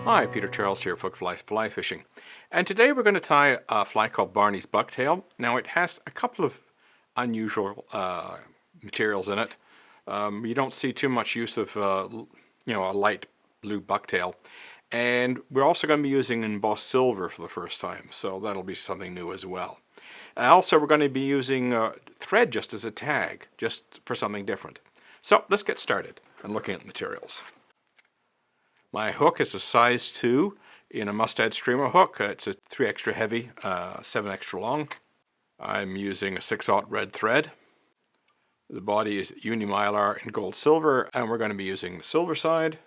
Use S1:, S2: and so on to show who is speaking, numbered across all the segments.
S1: Hi, Peter Charles here, Hook for Life Fly Fishing. And today we're going to tie a fly called Barney's Bucktail. Now it has a couple of unusual materials in it. You don't see too much use of a light blue bucktail. And we're also going to be using embossed silver for the first time, so that'll be something new as well. And also we're going to be using thread just as a tag, just for something different. So let's get started and looking at the materials. My hook is a size 2 in a mustad streamer hook. It's a 3 extra heavy, 7 extra long. I'm using a 6/0 red thread. The body is Mylar in gold silver, and we're going to be using the silver side.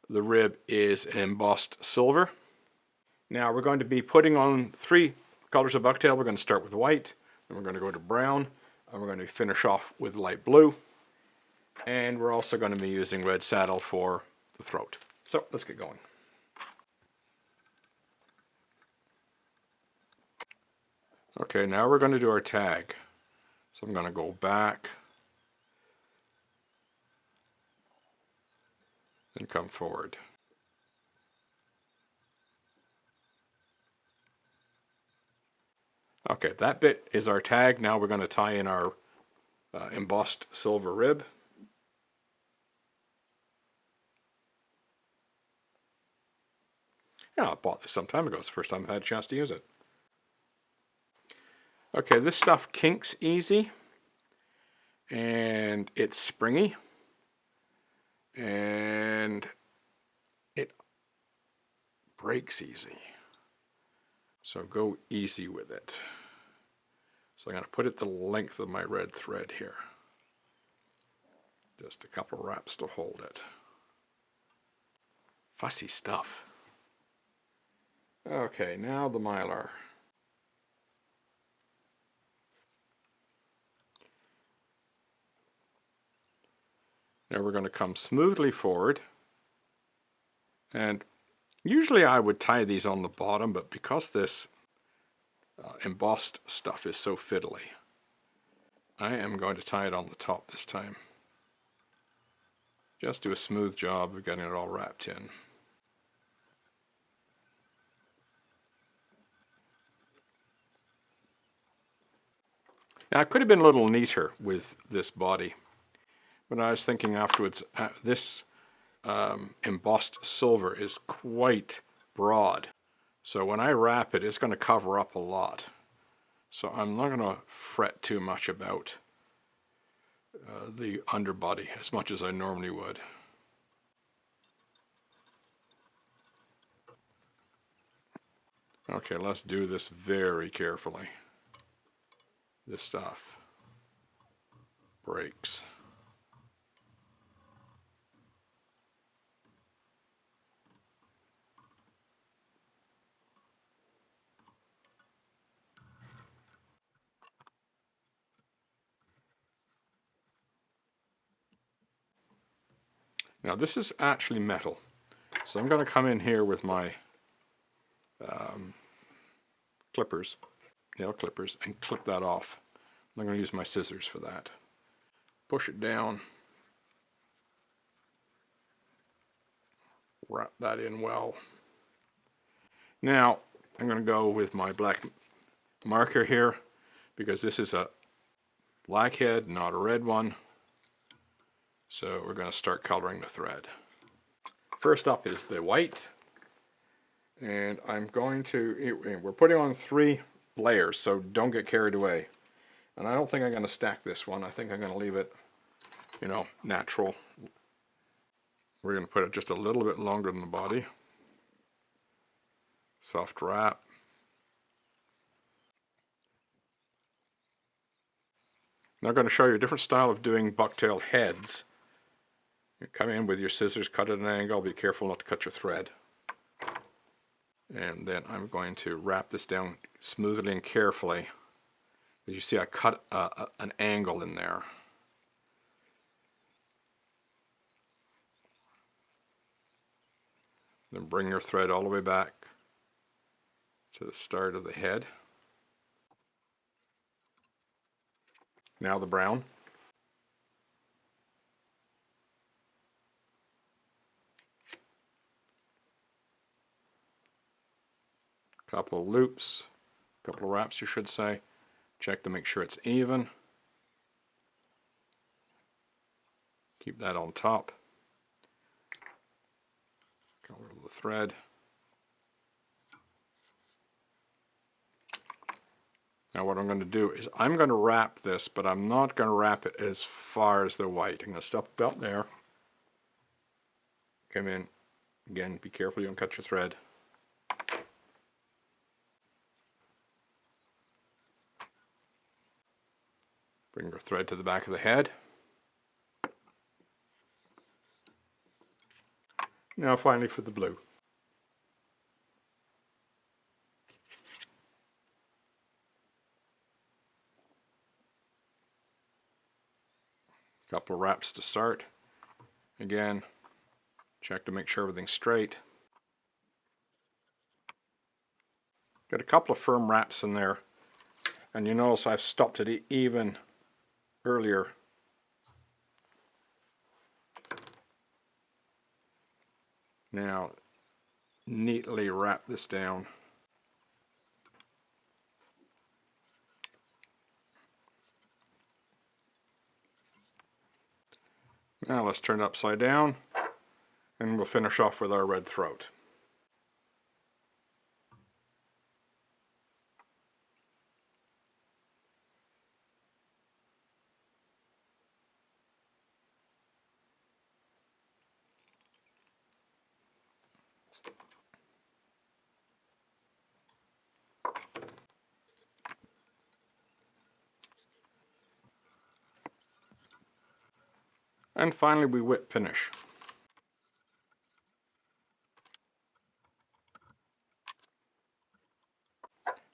S1: The rib is an embossed silver. Now we're going to be putting on 3 colors of bucktail. We're going to start with white, then we're going to go to brown, and we're going to finish off with light blue. And we're also going to be using red saddle for the throat. So let's get going. Okay, now we're going to do our tag. So I'm going to go back and come forward. Okay, that bit is our tag. Now we're going to tie in our embossed silver rib. Yeah, I bought this some time ago. It's the first time I've had a chance to use it. Okay, this stuff kinks easy, and it's springy, and it breaks easy. So go easy with it. So I'm going to put it the length of my red thread here. Just a couple wraps to hold it. Fussy stuff. Okay, now the Mylar. Now we're going to come smoothly forward, and usually I would tie these on the bottom, but because this embossed stuff is so fiddly, I am going to tie it on the top this time. Just do a smooth job of getting it all wrapped in. Now it could have been a little neater with this body, but I was thinking afterwards, this embossed silver is quite broad. So when I wrap it, it's going to cover up a lot. So I'm not going to fret too much about the underbody as much as I normally would. Okay, let's do this very carefully. This stuff breaks. Now this is actually metal, so I'm going to come in here with my clippers, nail clippers, and clip that off. I'm going to use my scissors for that. Push it down, wrap that in well. Now I'm going to go with my black marker here, because this is a black head, not a red one. So we're going to start coloring the thread. First up is the white, and I'm going to, we're putting on 3 layers, so don't get carried away. And I don't think I'm going to stack this one. I think I'm going to leave it, natural. We're going to put it just a little bit longer than the body. Soft wrap. Now I'm going to show you a different style of doing bucktail heads. You come in with your scissors, cut at an angle, be careful not to cut your thread. And then I'm going to wrap this down smoothly and carefully. As you see, I cut an angle in there. Then bring your thread all the way back to the start of the head. Now the brown. couple of loops, couple of wraps you should say. Check to make sure it's even. Keep that on top. Color the thread. Now what I'm going to do is I'm going to wrap this, but I'm not going to wrap it as far as the white. I'm going to stop about there. Come in. Again, be careful you don't cut your thread. Bring your thread to the back of the head. Now finally for the blue. Couple of wraps to start. Again, check to make sure everything's straight. Got a couple of firm wraps in there, and you notice I've stopped it even earlier. Now, neatly wrap this down. Now let's turn it upside down, and we'll finish off with our red throat. And finally we whip finish.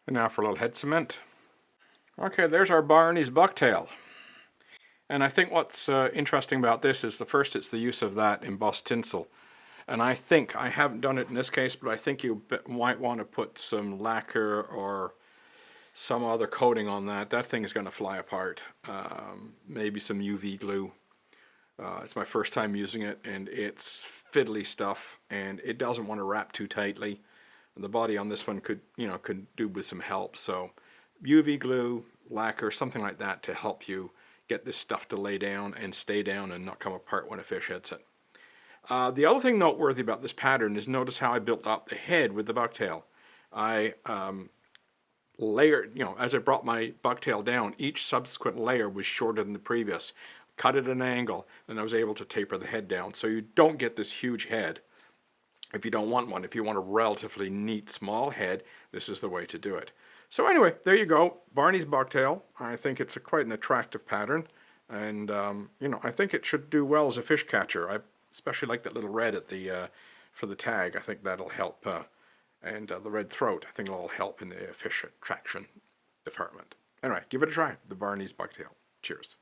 S1: And now for a little head cement. Okay, there's our Barneys Bucktail. And I think what's interesting about this is it's the use of that embossed tinsel. And I think, I haven't done it in this case, but I think you might want to put some lacquer or some other coating on that. That thing is going to fly apart. Maybe some UV glue. It's my first time using it, and it's fiddly stuff, and it doesn't want to wrap too tightly. And the body on this one could do with some help. So UV glue, lacquer, something like that to help you get this stuff to lay down and stay down and not come apart when a fish hits it. The other thing noteworthy about this pattern is notice how I built up the head with the bucktail. I layered, as I brought my bucktail down, each subsequent layer was shorter than the previous. Cut it at an angle, and I was able to taper the head down. So you don't get this huge head if you don't want one. If you want a relatively neat small head, this is the way to do it. So anyway, there you go, Barney's Bucktail. I think it's quite an attractive pattern, and I think it should do well as a fish catcher. I especially like that little red at the for the tag. I think that'll help, and the red throat. I think it'll help in the fish attraction department. Anyway, give it a try, the Barney's Bucktail. Cheers.